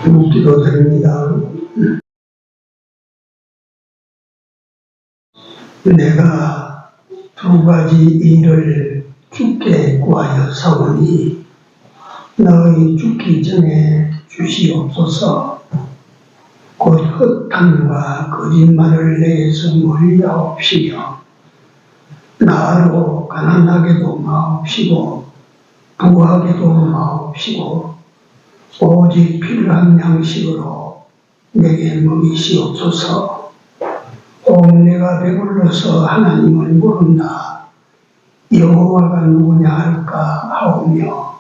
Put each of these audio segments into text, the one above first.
기도드립니다. 내가 두 가지 일을 주께 구하여 사오니 너희 죽기 전에 주시옵소서. 곧 헛함과 거짓말을 내게서 멀리하옵시며 나로 가난하게도 마옵시고 부하게도 마옵시고 오직 필요한 양식으로 내게 먹이시옵소서. 혹 내가 배불러서 하나님을 물은다. 여호와가 누구냐 할까 하오며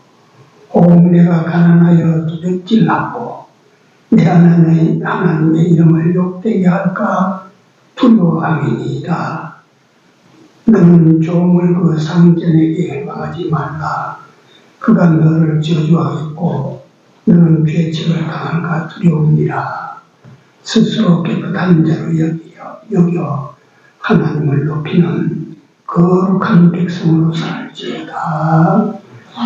혹 내가 가난하여 도둑질하고 내 하나님의 이름을 욕되게 할까 두려워함이니이다. 너는 종을 그 상전에게 행하지 말라. 그가 너를 저주하겠고 너는 죄책을 당할까 두려우니라. 스스로 깨끗한 자로 여겨 하나님을 높이는 거룩한 백성으로 살지어다.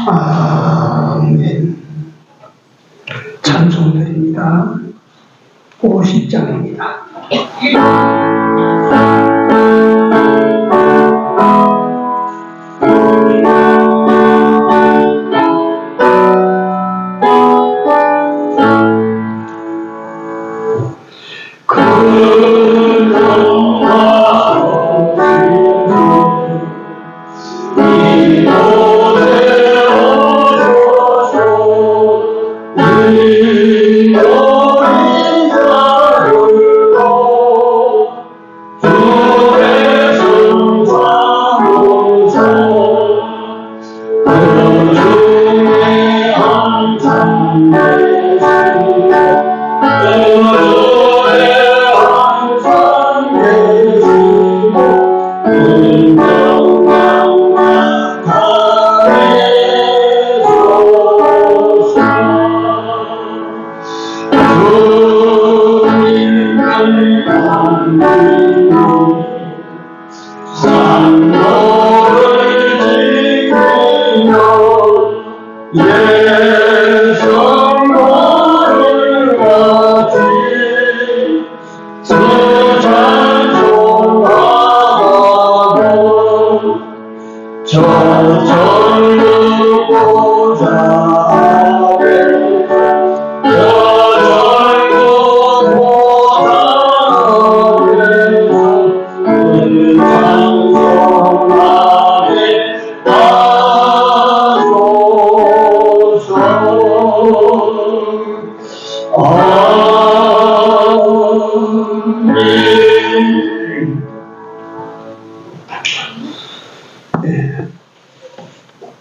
아멘. 찬송드립니다. 50장입니다.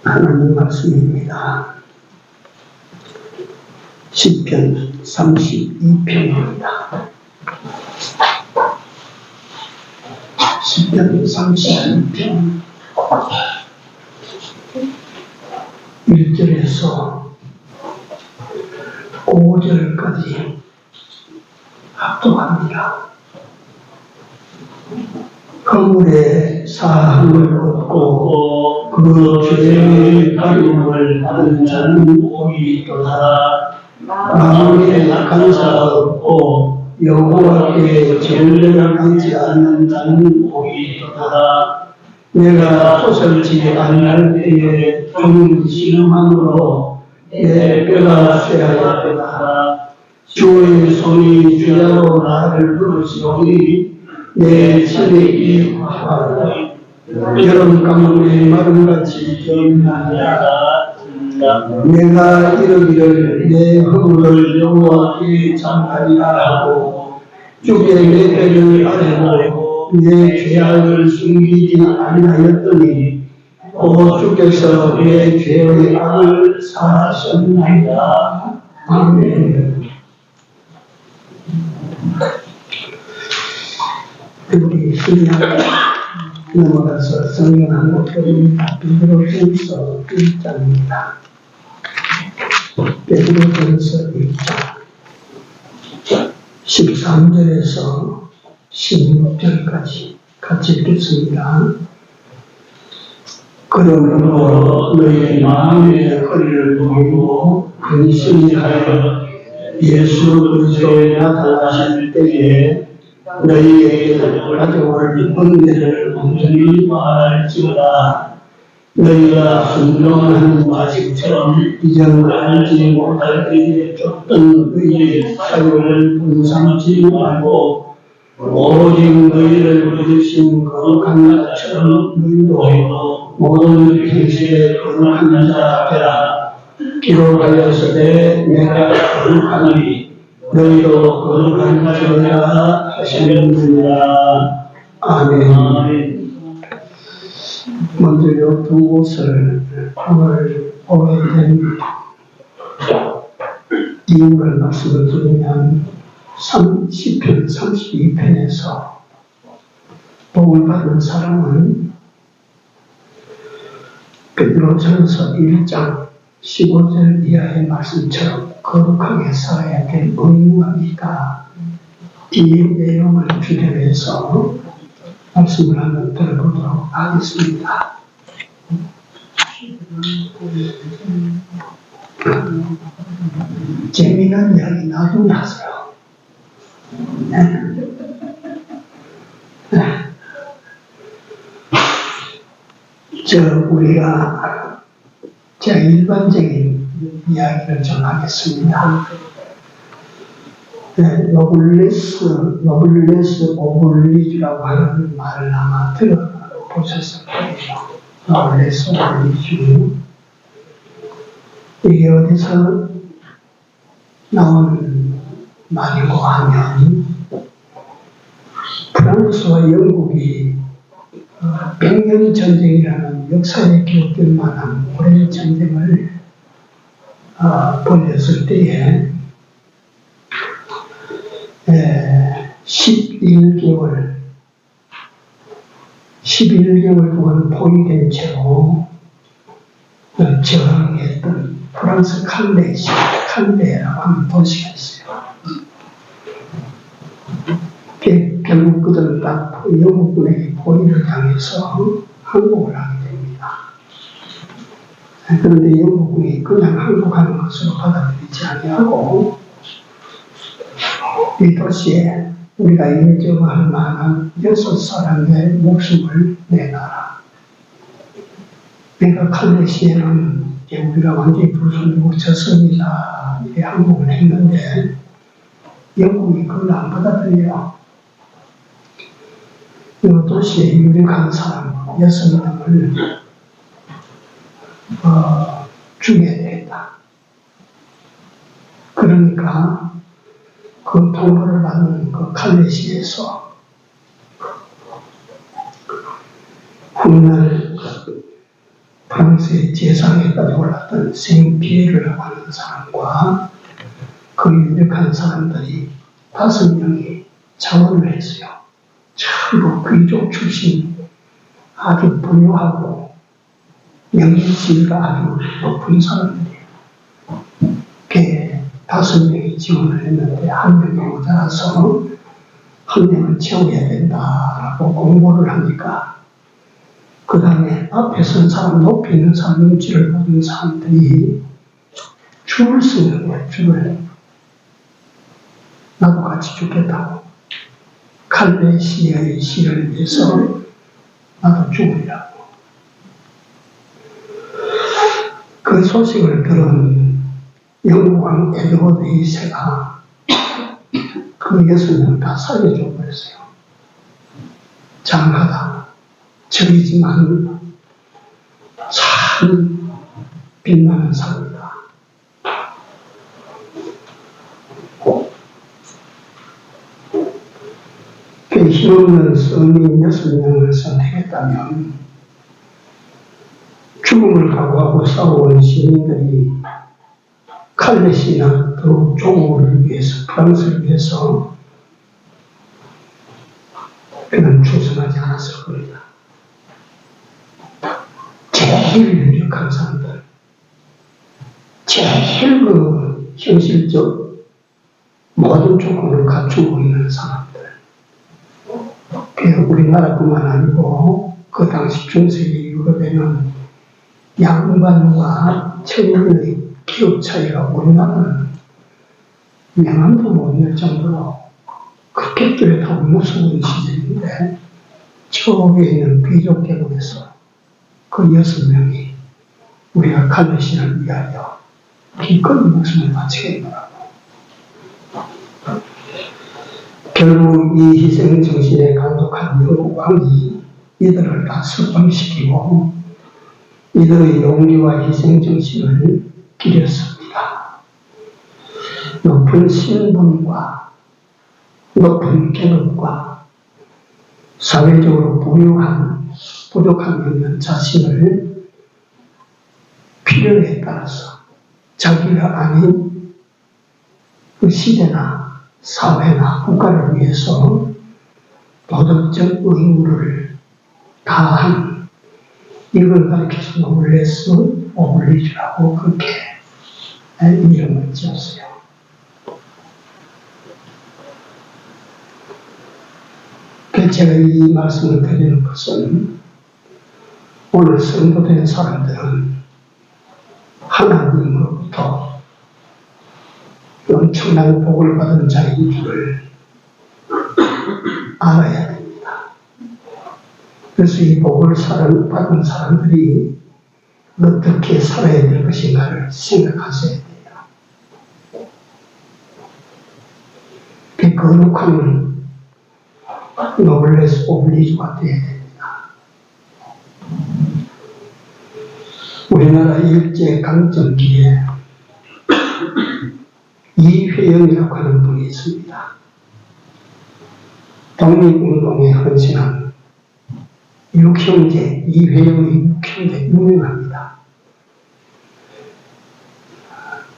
하나님 말씀입니다. 시편 32편입니다. 시편 32편 1절에서 5절까지 합독합니다. 허물의 사함을 얻고 그 죄의 가림을 받은 자는 복이 있도다. 마음에 감사가 없고 여호와께 전례를 감지 않는 자는 복이 있도다. 내가 토설지 아니할 때에 좀 신음함으로 내 뼈가 쇠하였도다. 주의 손이 주야로 나를 부르시오니 내 체력이 화하다. 여름 가뭄에 마름같이 기억나니라. 내가 이르기를 내 허물을 여호와께 전하리라 하고 주께 내 배를 아뢰고 내 죄악을 숨기지 아니하였더니 오 주께서 내 죄의 악을 사하셨나이다. 아멘. 우리 신약 넘어가서 성경 한 곳입니다. 베드로전서 1장입니다. 베드로전서 1장 13절에서 16절까지 같이 읽겠습니다. 그러므로 너희 마음의 허리를 돌고 근심히 하여 예수 그리스도에 나타나실 때에 너희에게 가져올 은혜를 온전히 말할지어다. 너희가 순종하는 자식처럼 이전 알지 못할 때에 쫓던 너희의 사욕을 분삼지 말고 오직 너희를 부르신 거룩한 자처럼 너희도 모든 행실에 거룩한 자 되라. 기록하였으되 내가 거룩하니 너희도 거룩한 자라 하시느니라. 아멘. 먼저 이 두 곳을 오늘 보게 된 이유를 말씀을 드리면 10편 32편에서 복을 받은 사람은 베드로전서 1장 15절 이하의 말씀처럼 거룩하게 살아야 될 의무가 있다. 이 내용을 주제로 해서 말씀을 한번 들어보도록 하겠습니다. 재미난 이야기 나중에 하세요. 우리가 일반적인 이야기를 좀 하겠습니다. 노블레스 오블리주라고 하는 말을 아마 들어보셨을 거예요. 노블레스 오블리주. 이게 어디서 나오는 말이고 하면, 프랑스와 영국이 100년 전쟁이라는 역사에 기록될 만한 오랜 전쟁을 벌였을 때에 11개월 동안 포위된 채로 저항했던 프랑스 칼레라고 하는 도시가 있어요. 결국 그들은 딱 영국군에게 포위를 당해서 항복을 하게 됩니다. 그런데 영국군이 그냥 항복하는 것으로 받아들이지 아니하고 이 도시에 우리가 인정할 만한 6사람의 목숨을 내놔라. 그러니까 칼레시에는 우리가 완전히 불순종을 쳤습니다. 이렇게 항복을 했는데 영국이 그걸 안 받아들여요. 이 도시에 유력한 사람 6명을 죽여야 된다. 그러니까 그 통보를 받는 그 칼레시에서 훗날 프랑스의 제상에까지 올랐던 생피에르라고 하는 사람과 그 유력한 사람들이 5명이 자원을 했어요. 전부 귀족 출신 아주 부유하고 명예지위가 아주 높은 사람들이에요. 5명이 지원을 했는데 1명이 모자라서 1명을 채워야 된다라고 공고를 하니까 그 다음에 앞에 선 사람, 높이 있는 사람 눈치를 보는 사람들이 줄을 쓰는 거예요. 줄을. 나도 같이 죽겠다고. 칼레시아의 시를 위해서 나도 죽으려고. 그 소식을 들은 영국왕 에드워드 2세가 그 6명 다 살려줘 버렸어요. 장하다. 적이지만 참 빛나는 사람이다. 그 힘없는 서민 6명을 선택했다면 죽음을 각오하고 싸워온 시민들이 칼레시나 또 종국을 위해서, 프랑스를 위해서 그는 출전하지 않았을 겁니다. 제일 유력한 사람들, 제일 현실적 모든 조건을 갖추고 있는 사람들. 우리나라뿐만 아니고 그 당시 중세기 유럽에는 양반과 청년의 기업 차이가 우리나라는 명함도 못 낼 정도로 그렇게 뚜렷하고 무서운 시절인데 저기에 있는 귀족 계곡에서 그 6명이 우리가 칼레신을 위하여 기꺼이 목숨을 바치겠노라고. 결국 이 희생 정신에 감독한 영국왕이 이들을 다 석방시키고 이들의 용기와 희생 정신을 기렸습니다. 높은 신분과 높은 계급과 사회적으로 부유한 부족함이 없는 자신을 필요에 따라서 자기가 아닌 그 시대나 사회나 국가를 위해서 도덕적 의무를 다한 이걸 가리켜서 노블레스 오블리주라고 그렇게 이름을 지었어요. 제가 이 말씀을 드리는 것은 오늘 선포된 사람들은 하나님으로부터 엄청난 복을 받은 자인 줄을 알아야 됩니다. 그래서 이 복을 받은 사람들이 어떻게 살아야 될 것인가를 생각하셔야 돼요. 그 거룩한 노블레스 오블리주가 되어야 됩니다. 우리나라 일제강점기에 이회영이라고 하는 분이 있습니다. 독립운동에 헌신한 육형제, 이회영의 육형제 유명합니다.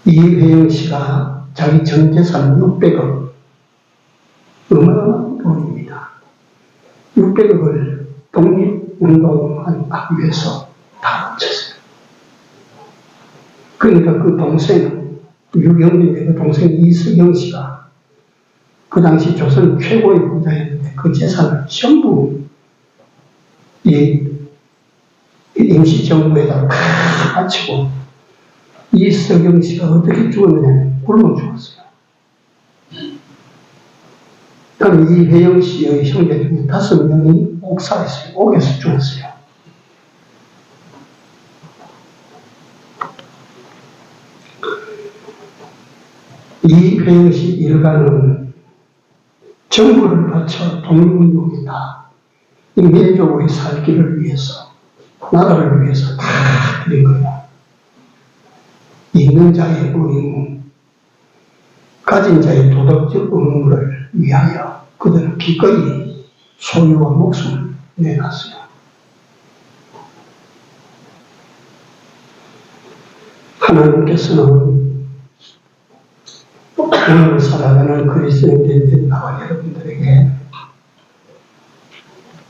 이회영 씨가 자기 전 재산 600억, 어마어마한 돈입니다. 600억을 독립운동하기 위해서 다 바쳤어요. 그러니까 그 동생, 유경민의 그 동생 이석영 씨가 그 당시 조선 최고의 부자였는데 그 재산을 전부 이 임시정부에다 다 바치고 이석영 씨가 어떻게 죽었느냐, 굶어 죽었어요. 그럼 이회영 씨의 형제 중에 5명이 옥사에서, 옥에서 죽었어요. 이회영 씨 일가는 정부를 바쳐 독립운동에 다 민족의 살기를 위해서, 나라를 위해서 다 드린 거예요. 있는 자의 의무, 가진 자의 도덕적 의무를 위하여 그들은 기꺼이 소유와 목숨을 내놨어요. 하나님께서는 오늘 살아가는 그리스도인들인 나와 여러분들에게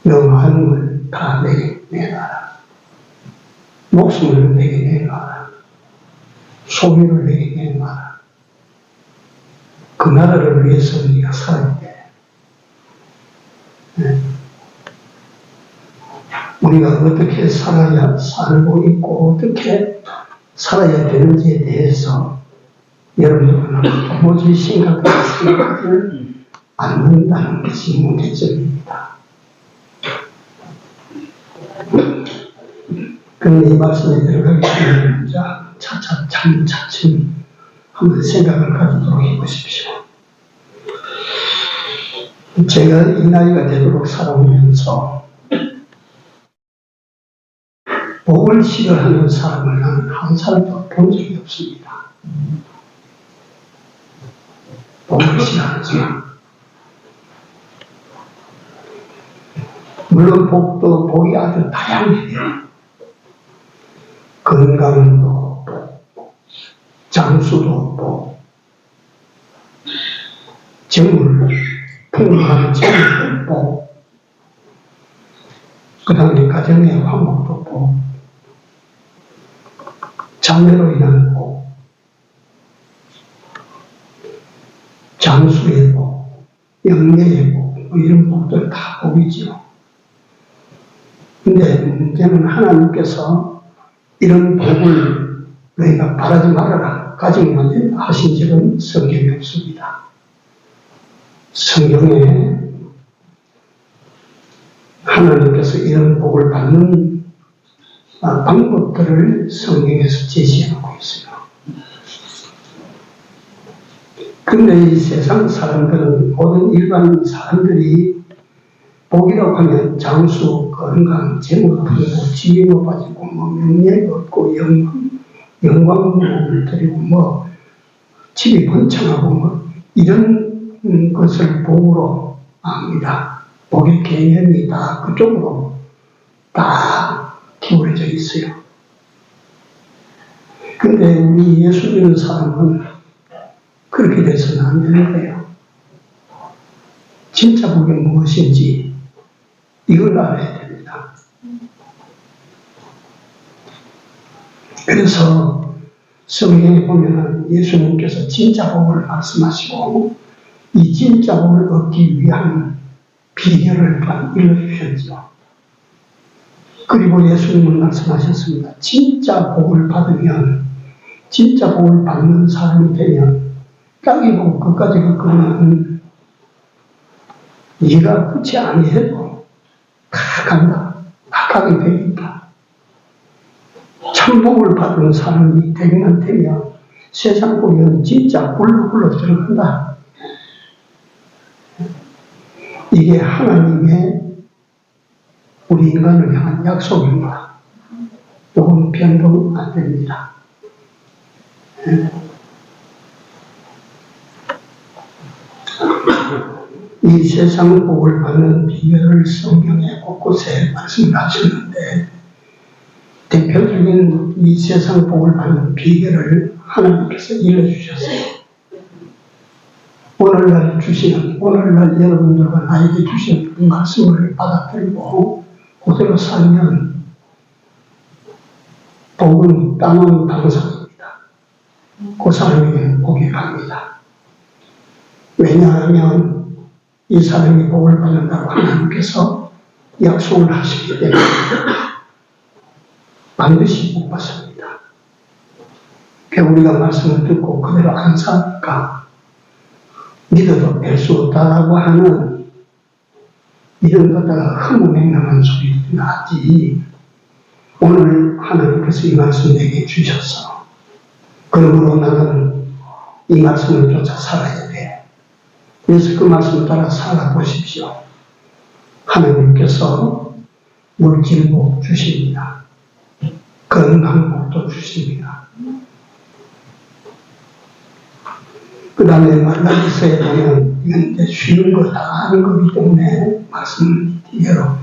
너 마음을 다 내게 내놔라. 목숨을 내게 내놔라. 소유를 내게 내놔라. 그 나라를 위해서 네가 살아야 돼. 네. 우리가 어떻게 살아야 살고 있고 어떻게 살아야 되는지에 대해서 여러분들은 도무지 심각하게 생각을 않는다는 것이 문제점입니다. 그런데 이 말씀에 들어가기 전에 차츰 한번 생각을 가지도록 해보십시오. 제가 이 나이가 되도록 살아오면서 복을 싫어하는 사람을 나는 한 사람도 본 적이 없습니다. 복을 싫어하는 사람. 물론 복이 아주 다양해요. 건강도 복, 장수도 복, 재물, 풍부한 재물도 복, 그 다음에 가정의 화목도 복, 자매로 인한 복, 장수의 복, 영예의 복, 이런 복들 다 복이죠. 근데 문제는 하나님께서 이런 복을 너희가 바라지 말아라, 가지면 된다 하신 적은 성경에 없습니다. 성경에 하나님께서 이런 복을 받는 방법들을 성경에서 제시하고 있어요. 근데 이 세상 사람들은, 모든 일반 사람들이 복이라고 하면 장수, 건강, 재물 없고, 지위 높아지고, 명예가 없고, 영광을 드리고, 집이 번창하고, 이런 것을 복으로 압니다. 복의 개념이 다 그쪽으로 다 기울어져 있어요. 근데 우리 예수 믿는 사람은 그렇게 돼서는 안 되는 거예요. 진짜 복이 무엇인지 이걸 알아야 됩니다. 그래서 성경에 보면 예수님께서 진짜 복을 말씀하시고 이 진짜 복을 얻기 위한 비결을 일러주셨죠. 그리고 예수님은 말씀하셨습니다. 진짜 복을 받으면, 진짜 복을 받는 사람이 되면 땅이 보고 끝까지 그거는 네가 그렇지 아니해도 다 간다. 다 가게 되니까. 참복을 받은 사람이 되면 되면 세상 보면 진짜 굴러굴러 들어간다. 이게 하나님의 우리 인간을 향한 약속입니다. 이건 변동 안 됩니다. 이 세상 복을 받는 비결을 성경에 곳곳에 말씀하셨는데 대표적인 이 세상 복을 받는 비결을 하나님께서 일러주셨어요. 오늘날 여러분들과 나에게 주신 그 말씀을 받아들이고 그대로 살면 복은 따놓은 당상입니다. 그 사람에게는 복이 갑니다. 왜냐하면 이 사람이 복을 받는다고 하나님께서 약속을 하시기 때문에 반드시 복 받습니다. 우리가 말씀을 듣고 그대로 안 사니까 믿어도 뺄 수 없다라고 하는 이런 것다가 허무맹랑한 소리가 나지. 오늘 하나님께서 이 말씀 내게 주셨어. 그러므로 나는 이 말씀을 쫓아 살아야 돼. 그래서 그 말씀을 따라 살아보십시오. 하나님께서 물질복 주십니다. 건강복도 주십니다. 그 다음에 말라기서에 보면 이건 이제 쉬운 거 다 아는 거기 때문에 말씀을 이대로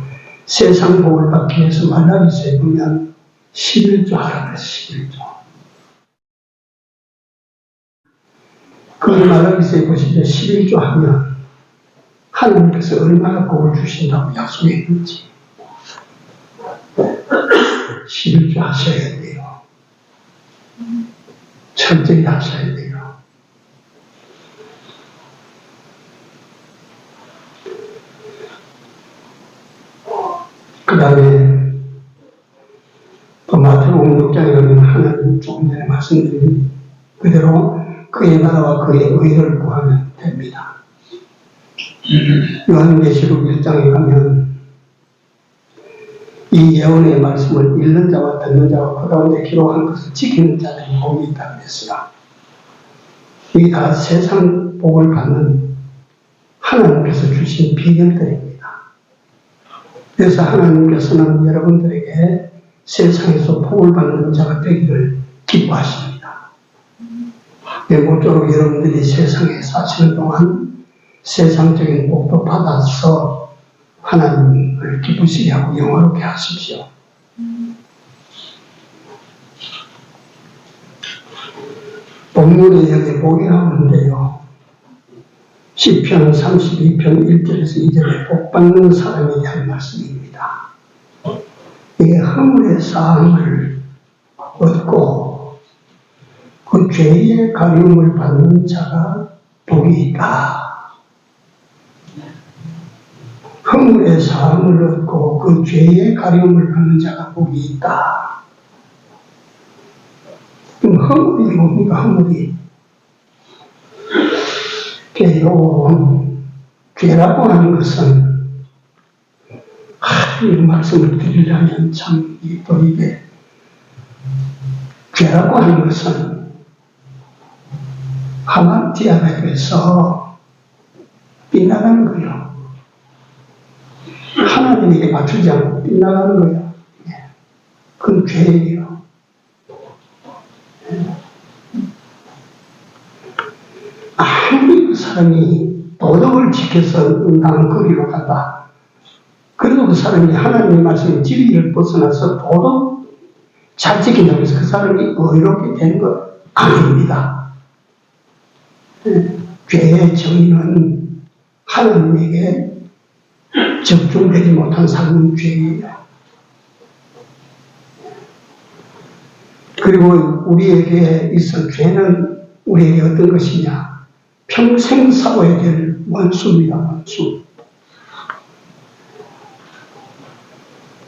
세상 복을 받기 위해서 말라기서에 보면 11조 하라 그랬어. 11조. 그 말라기서에 보시면 11조 하면 하나님께서 얼마나 복을 주신다고 약속했는지 11조 하셔야 돼요. 철저히 하셔야 돼요. 그 다음에 또 마태복음 6장에 가면 하나님 조금 전에 말씀드린 그대로 그의 나라와 그의 의를 구하면 됩니다. 요한계시록 1장에 가면 이 예언의 말씀을 읽는 자와 듣는 자와 그 가운데 기록한 것을 지키는 자들이 복이 있다고 했어요. 이게 다 세상 복을 받는 하나님께서 주신 비결들입니다. 그래서 하나님께서는 여러분들에게 세상에서 복을 받는 자가 되기를 기뻐하십니다. 모쪼록 여러분들이 세상에 사시는 동안 세상적인 복도 받아서 하나님을 기쁘시게 하고 영화롭게 하십시오. 본문에 여기 복이 나오는데요. 시편 32편 1절에서 2절에 복 받는 사람에게 한 말씀입니다. 이게 허물의 사함을 얻고 그 죄의 가리움을 받는 자가 복이 있다. 허물의 사함을 얻고 그 죄의 가리움을 받는 자가 복이 있다. 그럼 허물이 뭡니까, 허물이? 죄라고 하는 것은, 이 말씀을 드리려면 참, 또 이게, 죄라고 하는 것은, 하마티아에서 빗나가는 거예요. 하나님에게 맞추지 않고 빗나가는 거예요. 그건 죄예요. 아무리 그 사람이 도덕을 지켜서 응당한 거리로 간다. 그래도 그 사람이 하나님의 말씀에 진리를 벗어나서 도덕 잘 지킨다고 해서 그 사람이 의롭게 되는 거 아닙니다. 죄의 정의는 하나님에게 적중되지 못한 삶은 죄예요. 그리고 우리에게 있어 죄는 우리에게 어떤 것이냐? 평생 싸워야 될 원수입니다. 원수.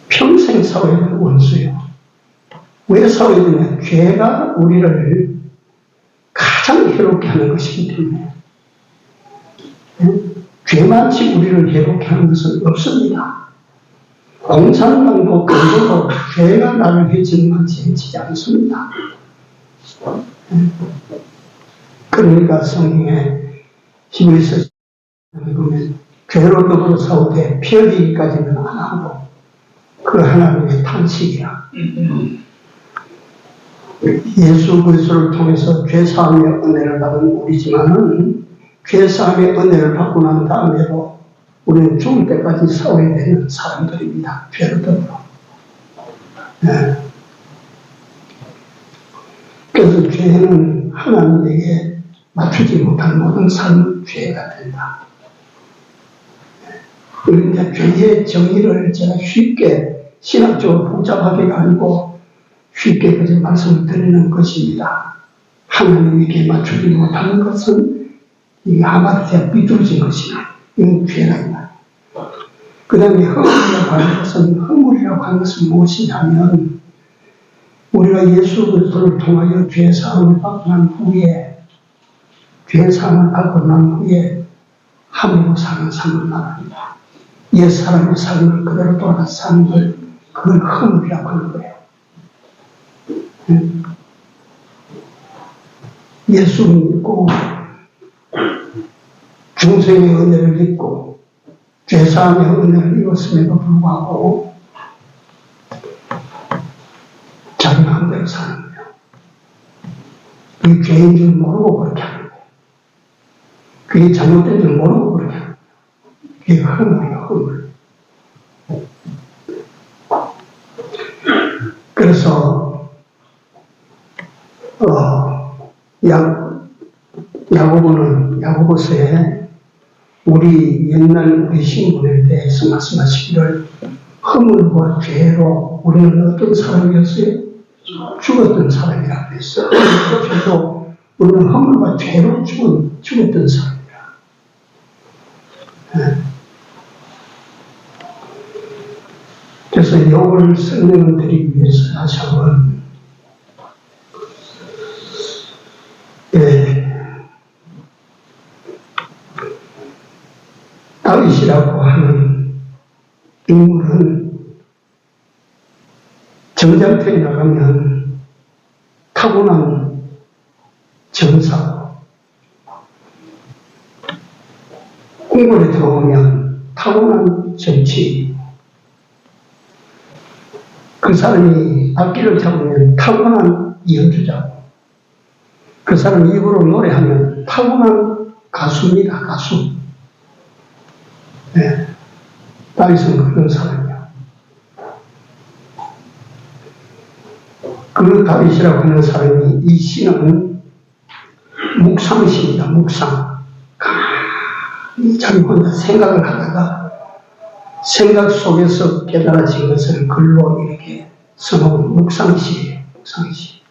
평생 싸워야 될 원수예요. 왜 싸워야 되냐? 죄가 우리를 가장 해롭게 하는 것이기 때문에. 죄만치 우리를 해롭게 하는 것은 없습니다. 공산당도 근거도 죄가 나를 해치는 것이 해치지 않습니다. 그러니까 성경에 히브리서 보면 죄로 더불어 싸우되 피 흘리기까지는 안 하고 그 하나님의 탄식이라. 예수 그리스도를 통해서 죄사함의 은혜를 받은 우리지만은 죄사함의 은혜를 받고 난 다음에도 우리는 죽을 때까지 싸워야 되는 사람들입니다. 죄로 더불어. 네. 그래서 죄는 하나님에게 맞추지 못한 모든 삶은 죄가 된다. 그러니까 죄의 정의를 제가 쉽게 신학적으로 복잡하게 가지고 쉽게 그저 말씀을 드리는 것입니다. 하나님에게 맞추지 못하는 것은 이 하마티아 삐뚤어진 것이나 이건 죄란다. 그 다음에 허물이라고 하는 것은, 허물이라고 하는 것은 무엇이냐면, 우리가 예수 그리스도를 통하여 죄사함을 받고 난 후에, 죄사함을 받고 난 후에 함으로 사는 삶을 말합니다. 옛 사람의 삶을 그대로 돌아 사는 걸, 그걸 허물이라고 하는 거예요. 예수 믿고 중생의 은혜를 믿고 죄사함의 은혜를 입었음에도 불구하고 자기 마음대로 사는 거예요. 그게 죄인 줄 모르고 그렇게 하는 거예요. 그게 잘못된 줄 모르고 그렇게 하는 거예요. 그게 허물이에요, 허물. 그래서 야고보서에 우리 옛날 우리 신분에 대해서 말씀하시기를 허물과 죄로 우리는 어떤 사람이었어요? 죽었던 사람이라고 했어요. 저도 우리는 허물과 죄로 죽었던 사람이라. 네. 그래서 이걸 설명을 드리기 위해서 다시 한번 다윗이라고 하는 인물은 전쟁터에 나가면 타고난 전사, 궁궐에 들어오면 타고난 정치, 그 사람이 악기를 잡으면 타고난 연주자고, 그 사람이 입으로 노래하면 타고난 가수입니다, 가수. 네. 다윗은 그런 사람이야. 그 다윗이라고 하는 사람이, 이 시는 묵상시입니다, 묵상. 자기 혼자 생각을 하다가 생각 속에서 깨달아진 것을 글로 이렇게 써놓은 묵상시예요, 묵상시.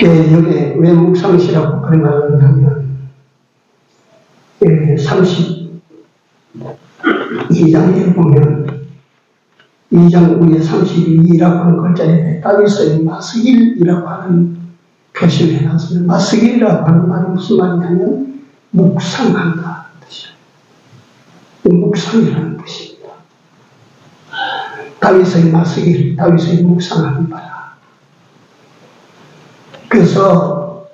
여기에 왜 묵상시라고 그런 말을 하냐면, 32장에 보면 2장 위에 32라고 하는 글자에 다윗의 마스길이라고 하는 표시를 해놨습니다. 마스길이라고 하는 말은 무슨 말이냐면 묵상한다 뜻이에요. 묵상이라는 뜻입니다. 다윗의 마스길, 다윗의 묵상하는 바라. 그래서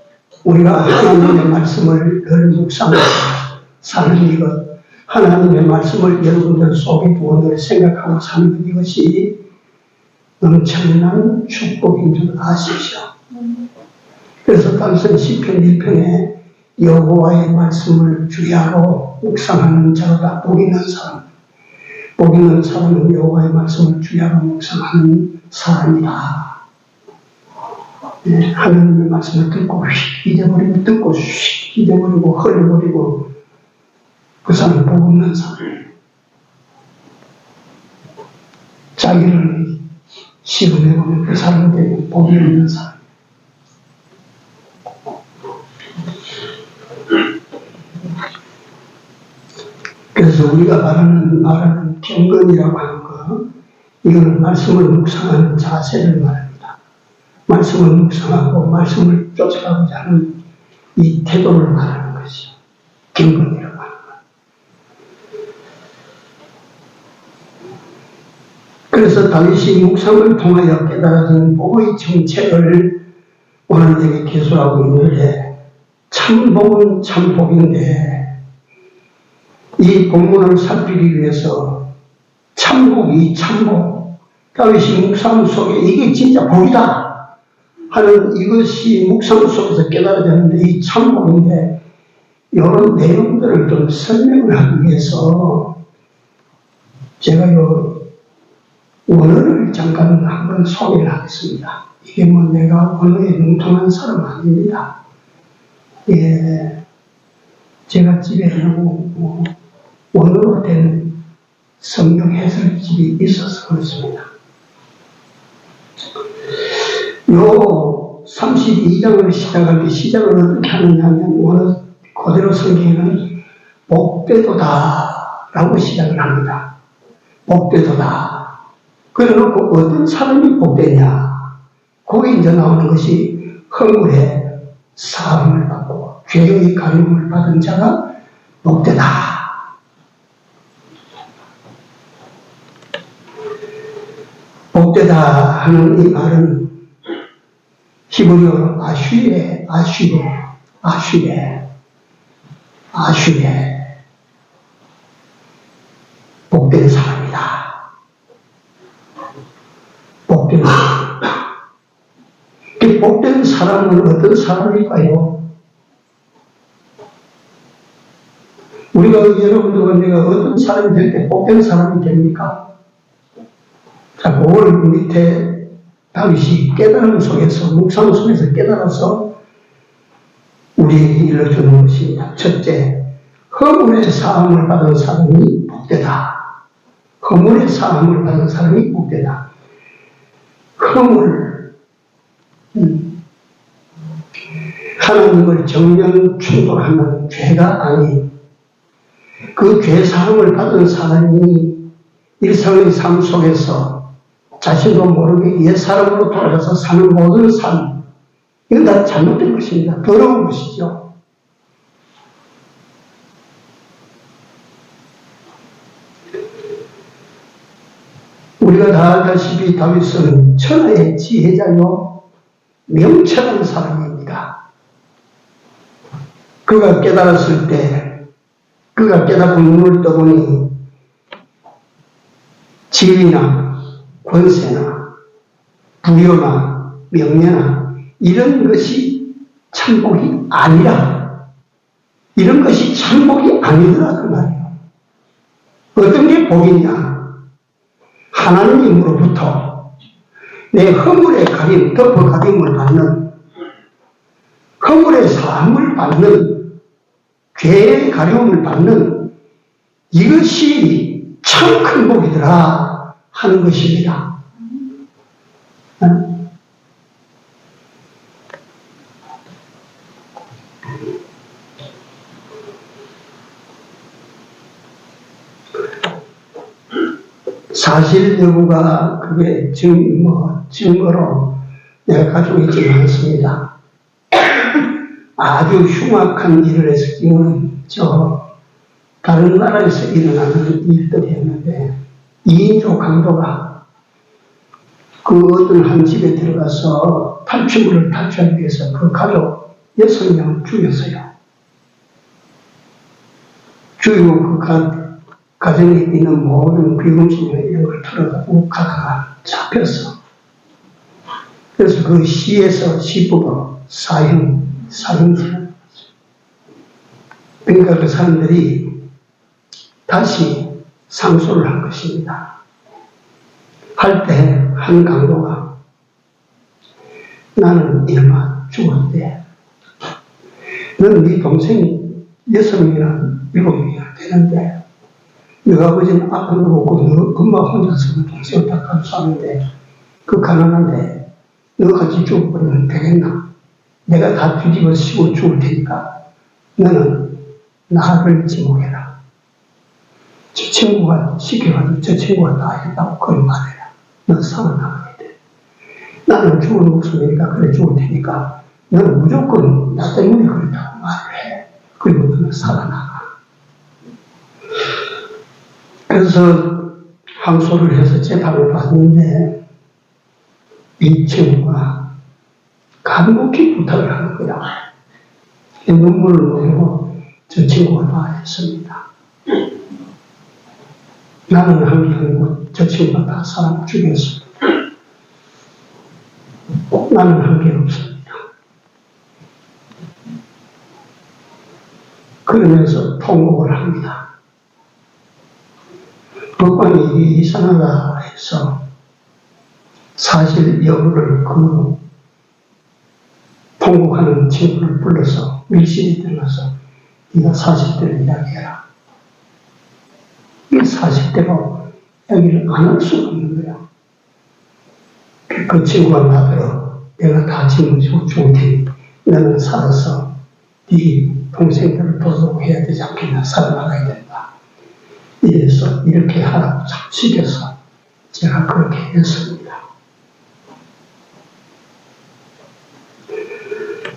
우리가 하나님의 말씀을 늘 묵상하고 사는 이것, 하나님의 말씀을 여러분들 속에 두어 늘 생각하고 사는 것, 이것이 엄청난 축복인 줄 아십시오. 그래서 다윗은 시편 1편에 여호와의 말씀을 주야로 묵상하는 자로다. 복 있는 사람, 복 있는 사람은 여호와의 말씀을 주야로 묵상하는 사람이다. 네, 하나님의 말씀을 듣고 휙 잊어버리고, 듣고 휙 잊어버리고, 흘려버리고, 그 사람은 복 없는 사람. 자기를 시험해보면 그 사람에게 복이 없는 사람. 그래서 우리가 말하는 경건이라고 하는 거, 이거는 말씀을 묵상하는 자세를 말합니다. 말씀을 묵상하고 말씀을 쫓아가고자 하는 이 태도를 말하는 것이죠. 경건이라고 하는 거. 그래서 다윗이 묵상을 통하여 깨달아진 복의 정체를 오늘 내게 기술하고 있는데, 참 복은 참 복인데, 이 본문을 살피기 위해서 참복이 참복, 다윗이 묵상 속에 이게 진짜 복이다 하는 이것이 묵상 속에서 깨달아졌는데, 이 참복인데, 이런 내용들을 좀 설명을 하기 위해서 제가 원어를 잠깐 한번 소개를 하겠습니다. 이게 뭐 내가 언어에 능통한 사람 아닙니다. 예, 제가 집에 뭐 원어로 된 성경 해설집이 있어서 그렇습니다. 요 32장을 시작할 때 시작을 어떻게 하느냐면, 원어 그대로 성경에는 복되도다 라고 시작을 합니다. 복되도다. 그래놓고 어떤 사람이 복되냐, 거기 이제 나오는 것이 허물의 사함을 받고 죄의 가림을 받은 자가 복되다. 복되다 하는 이 말은 히브리어로 아슈레 복된 사람이다. 복된 사람. 그 복된 사람은 어떤 사람일까요? 우리가 여러분들과 내가 어떤 사람이 될 때 복된 사람이 됩니까? 자, 그걸 밑에 다윗이 깨달음 속에서, 묵상 속에서 깨달아서 우리에게 일러주는 것입니다. 첫째, 허물의 사함을 받은 사람이 복되다. 허물의 사함을 받은 사람이 복되다. 허물, 하나님을 정면 충돌하는 죄가 아닌 그 죄 사함을 받은 사람이 일상의 삶 속에서 자신도 모르게 옛사람으로 돌아가서 사는 모든 삶, 이건 다 잘못된 것입니다. 더러운 것이죠. 우리가 다 알다시피 다윗은 천하의 지혜자요 명철한 사람입니다. 그가 깨달았을 때, 그가 깨닫고 눈을 떠보니 지위나 권세나 부여나 명예나 이런 것이 참복이 아니라, 이런 것이 참복이 아니더라 그 말이에요. 어떤 게 복이냐? 하나님으로부터 내 허물의 가림, 덮어 가림을 받는, 허물의 사함을 받는, 죄의 가려움을 받는, 이것이 참 큰 복이더라 하는 것입니다. 사실 여부가 그게 증거로 내가 가지고 있지는 않습니다. 아주 흉악한 일을 해서 이거는 다른 나라에서 일어나는 일들이었는데 2인조 강도가 그 어떤 한 집에 들어가서 탈출물을 탈취하기 위해서 그 가족 6명을 죽였어요. 죽이고 그 가정에 있는 모든 비금신이나 이런 걸 털어가지고 가다가 잡혔어. 그래서 그 시에서 시법으로 사형을. 그러니까 그 사람들이 다시 상소를 한 것입니다. 할 때 한 강도가 나는 이놈아 죽었대. 너는 네 동생이 6명이나 7명이나 되는데 너가 아버지는 아빠도 없고 너 엄마 혼자서 그 동생을 다 감수하는데 그 가난한데 너 같이 죽어버리면 되겠나? 내가 다 뒤집어 씌워 죽을 테니까 너는 나를 지목해라. 저 친구가 시켜가지고 저 친구가 다 했다고 그걸 말해라. 너 살아나가야 돼. 나는 죽을 목숨이니까 그래 죽을 테니까 너는 무조건 나 때문에 그렇다고 말을 해. 그리고 너는 살아나가. 그래서 항소를 해서 재판을 받는데 이 친구가 간곡히 부탁을 하는 거야. 눈물을 보이고 저 친구가 다 했습니다. 나는 한 게 아니고 저 친구가 다 사람 죽였습니다. 나는 한 게 없습니다. 그러면서 통곡을 합니다. 법관이 이게 이상하다 해서 사실 여부를 그 통곡하는 친구를 불러서 밀실에 들어가서 네가 사실대로 이야기해라. 이게 사실대로 이야기를 안 할 수가 없는 거야. 그 친구가 나더러 내가 다 짊어지고 죽을 테니 너는 살아서 네 동생들을 도둑해야 되지 않겠나. 살아나가야 된다. 이래서 이렇게 하라고 시켜서 제가 그렇게 했습니다.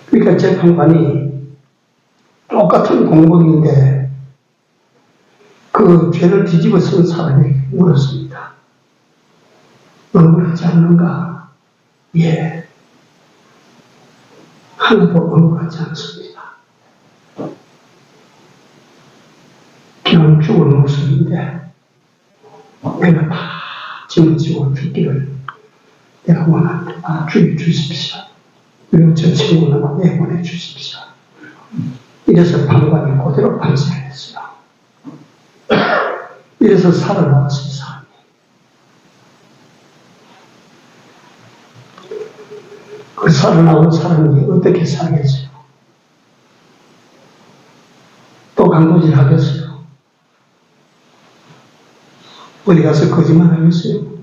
그러니까 재판관이 똑같은 공범인데 그 죄를 뒤집어 쓴 사람에게 물었습니다. 억울하지 않는가? 예. 하나도 억울하지 않습니다. 그냥 죽을 목숨인데 내가 다 짊어지고 죽기를 내가 원하는데 죽여주십시오. 그리고 저 친구는 내보내 주십시오. 이래서 판관이 그대로 판시를 했어요. 이래서 살아나왔어요, 사람이. 그 살아나온 사람이 어떻게 살겠어요? 또 강도질 하겠어요? 어디 가서 거짓말 하겠어요?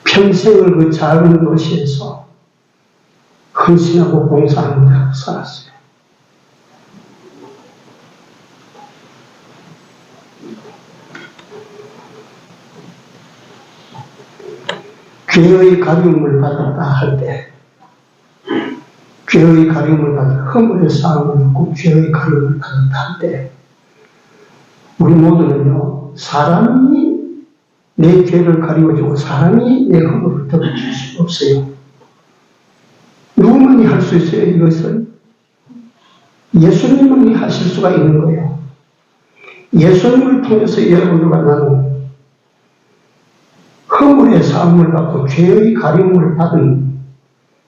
평생을 그 작은 도시에서 헌신하고 봉사하는 데로 살았어요. 죄의 가리움을 받았다 할 때, 죄의 가리움을 받았다, 허물의 싸움을 받고 죄의 가리움을 받았다 할 때, 우리 모두는요, 사람이 내 죄를 가리워주고 사람이 내 허물을 덮어줄 수 없어요. 누구만이 할 수 있어요, 이것을? 예수님만이 하실 수가 있는 거예요. 예수님을 통해서 여러분들과 나는 허물의 사함을 받고 죄의 가리움을 받은,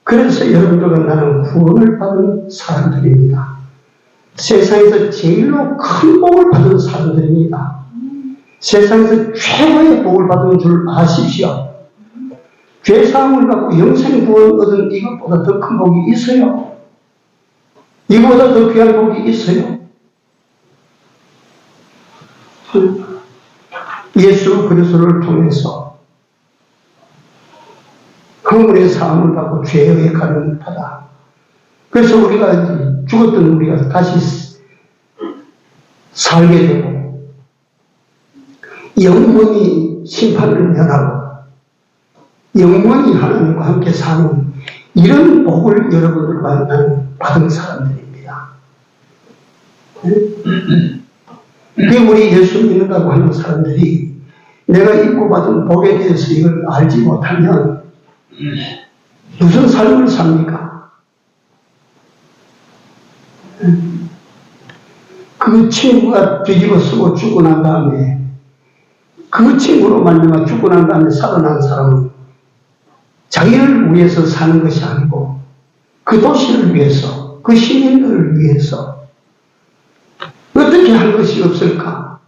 그래서 여러분들과 나는 구원을 받은 사람들입니다. 세상에서 제일로 큰 복을 받은 사람들입니다. 세상에서 최고의 복을 받은 줄 아십시오. 죄사함을 받고 영생 구원 얻은 이것보다 더 큰 복이 있어요? 이거보다 더 귀한 복이 있어요? 예수 그리스도를 통해서 허물의 사함을 받고 죄의 가름을 받아. 그래서 우리가 죽었던 우리가 다시 살게 되고 영원히 심판을 면하고 영원히 하나님과 함께 사는 이런 복을 여러분들 받은 사람들입니다. 우리 예수 믿는다고 하는 사람들이 내가 입고 받은 복에 대해서 이걸 알지 못하면 무슨 삶을 삽니까? 그 친구가 뒤집어 쓰고 죽고 난 다음에 그 친구로 말미암아 죽고 난 다음에 살아난 사람은 자기를 위해서 사는 것이 아니고 그 도시를 위해서 그 시민들을 위해서 어떻게 할 것이 없을까?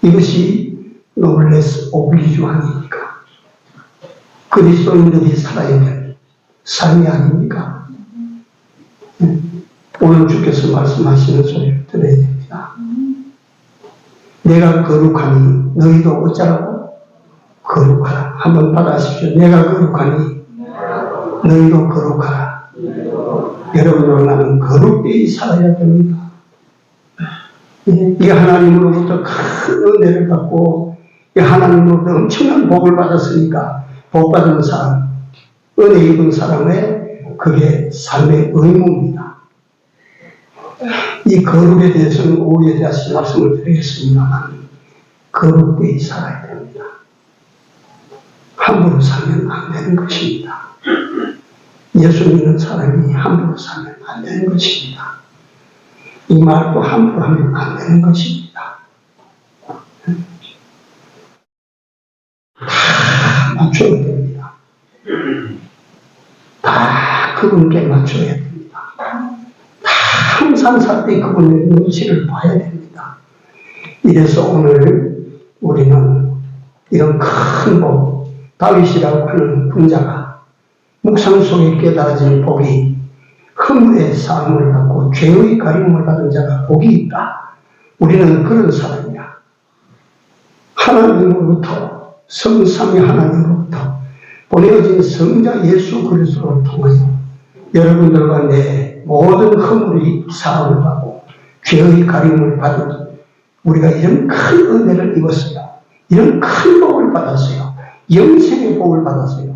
이것이 노블레스 오블리주 아닙니까? 그리스도인들이 살아야 될 삶이 아닙니까? 오늘 주께서 말씀하시는 소리를 들어야 됩니다. 내가 거룩하니 너희도 어쩌라고? 거룩하라. 한번 받아주십시오. 내가 거룩하니 너희도 거룩하라. 여러분으로 나는 거룩되이 살아야 됩니다. 이 하나님으로부터 큰 은혜를 받고 이 하나님으로부터 엄청난 복을 받았으니까 복 받은 사람, 은혜 입은 사람의 그게 삶의 의무입니다. 이 거룩에 대해서는 오후에 다시 말씀을 드리겠습니다만 거룩되이 살아야 됩니다. 함부로 살면 안 되는 것입니다. 예수 믿는 사람이 함부로 살면 안 되는 것입니다. 이 말도 함부로 하면 안 되는 것입니다. 다 맞춰야 됩니다. 다 그분께 맞춰야 됩니다. 다 항상 살 때 그분의 눈치를 봐야 됩니다. 이래서 오늘 우리는 이런 큰 복, 다윗이라고 하는 군자가 묵상 속에 깨달아진 복이 허물의 사함을 받고 죄의 가림을 받은 자가 복이 있다. 우리는 그런 사람이야. 하나님으로부터 성삼위 하나님으로부터 보내어진 성자 예수 그리스도를 통하여 여러분들과 내 모든 허물의 사함을 받고 죄의 가림을 받은 우리가 이런 큰 은혜를 입었어요. 이런 큰 복을 받았어요. 영생의 복을 받았어요.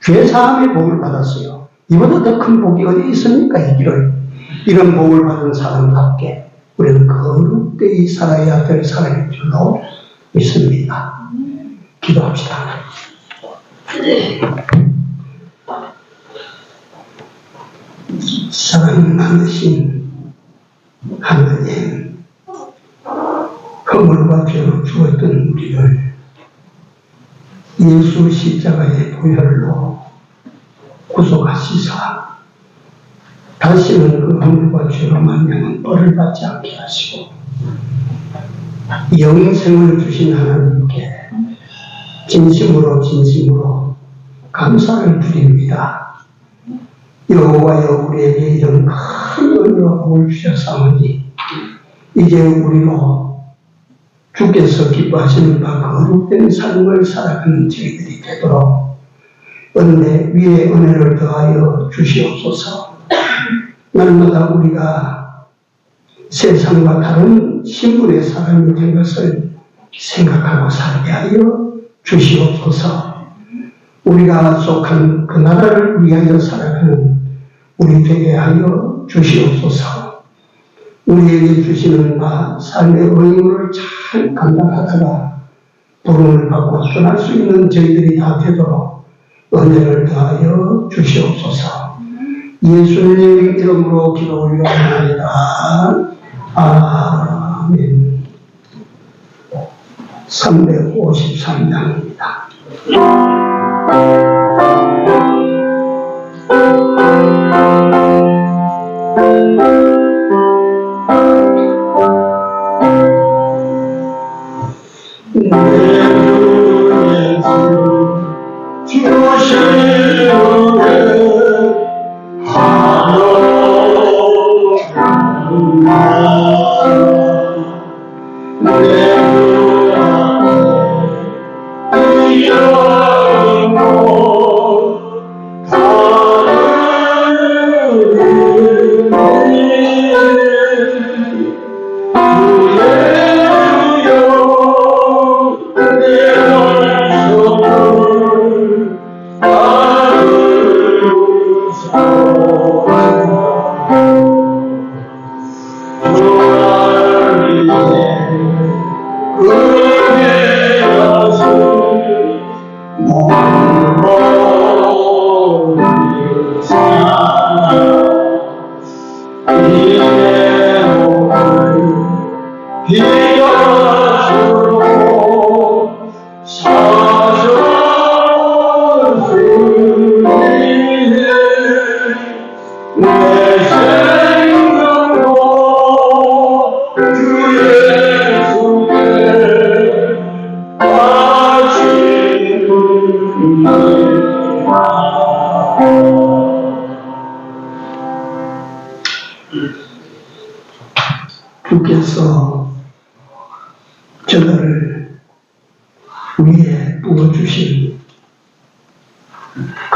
죄사함의 복을 받았어요. 이보다 더 큰 복이 어디 있습니까? 이런 복을 받은 사람답게 우리는 거룩되이 살아야 될 사람인 줄로 믿습니다. 기도합시다. 사랑 많으신 하나님, 허물과 죄로 죽었던 우리를 예수 십자가의 보혈로 구속하시사 다시는 그 허물과 죄로 말미암은 벌을 받지 않게 하시고 영생을 주신 하나님께 진심으로 감사를 드립니다. 여호와여 우리에게 이런 큰 은혜와 복을 주셨사오니 이제 우리로 주께서 기뻐하시는 바 거룩된 삶을 살아가는 저희들이 되도록 은혜 위에 은혜를 더하여 주시옵소서. 날마다 우리가 세상과 다른 신분의 사람이 된 것을 생각하고 살게 하여 주시옵소서. 우리가 속한 그 나라를 위하여 살아가는 우리 되게 하여 주시옵소서. 우리에게 주시는 바 삶의 의무를 잘 감당하다가 부름을 받고 떠날 수 있는 저희들이 다 되도록 은혜를 더하여 주시옵소서. 예수님 이름으로 기도 올려옵나이다. 아멘. 353장입니다.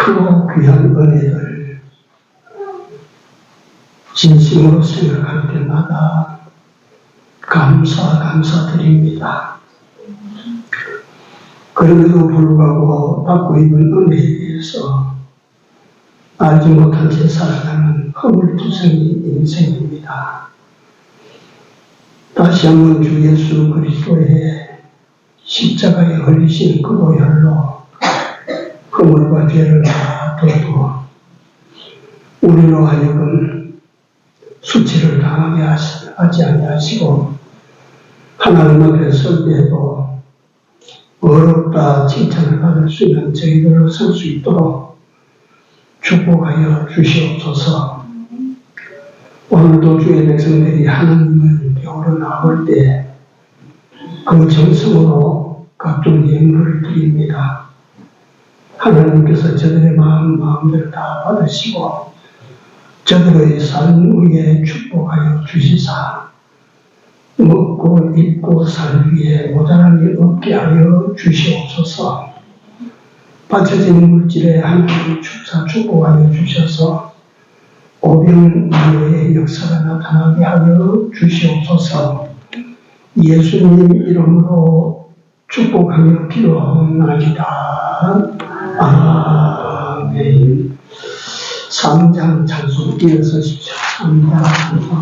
크고 귀한 은혜들 진심으로 생각할 때마다 감사드립니다. 그럼에도 불구하고 받고 있는 은혜에 대해서 알지 못한 채 살아가는 허물투성이 인생입니다. 다시 한번 주 예수 그리스도의 십자가에 흘리신 그 보혈로 허물과 죄를 다 덮고 우리로 하여금 수치를 당하게 하지 아니하시고 하나님 앞에 설 때에도 어렵다 칭찬을 받을 수 있는 저희들로 설 수 있도록 축복하여 주시옵소서. 오늘도 주의 백성들이 하나님을 배우러 나올 때 그 정성으로 각종 예물을 드립니다. 하나님께서 저들의 마음대로 다 받으시고 저들의 삶 위에 축복하여 주시사 먹고 입고 살 위에 모자람이 없게 하여 주시옵소서. 바쳐진 물질에 하나님 축복하여 주셔서 오병이어의 역사가 나타나게 하여 주시옵소서. 예수님 이름으로 축복하며 기도하옵나이다. 아멘. 3장 찬송 일어서십시오. 3장 찬송.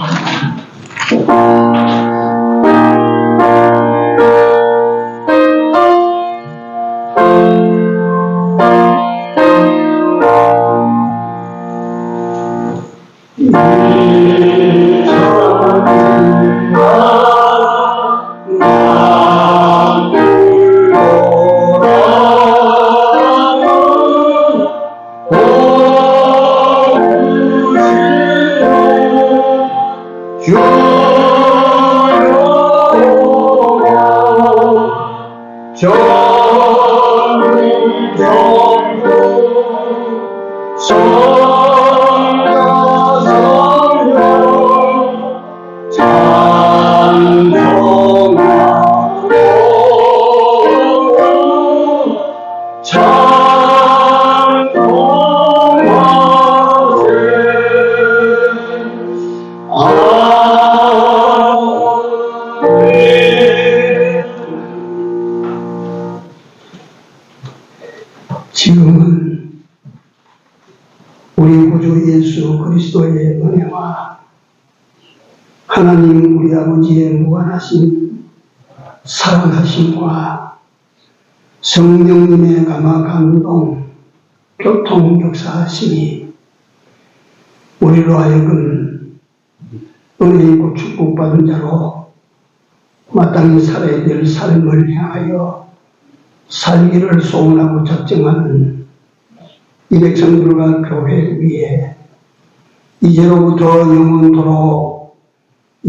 지금은 우리 구주 예수 그리스도의 은혜와 하나님 우리 아버지의 무한하신 사랑하심과 성령님의 감화 감동 교통 역사하심이 우리로 하여금 은혜 있고 축복받은 자로 마땅히 살아야 될 삶을 향하여 살기를 소원하고 작정하는 이 백성들과 교회 위에 이제로부터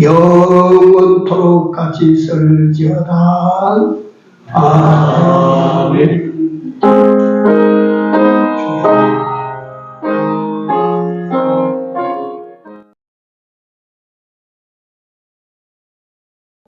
영원토록 같이 설지어다. 아멘.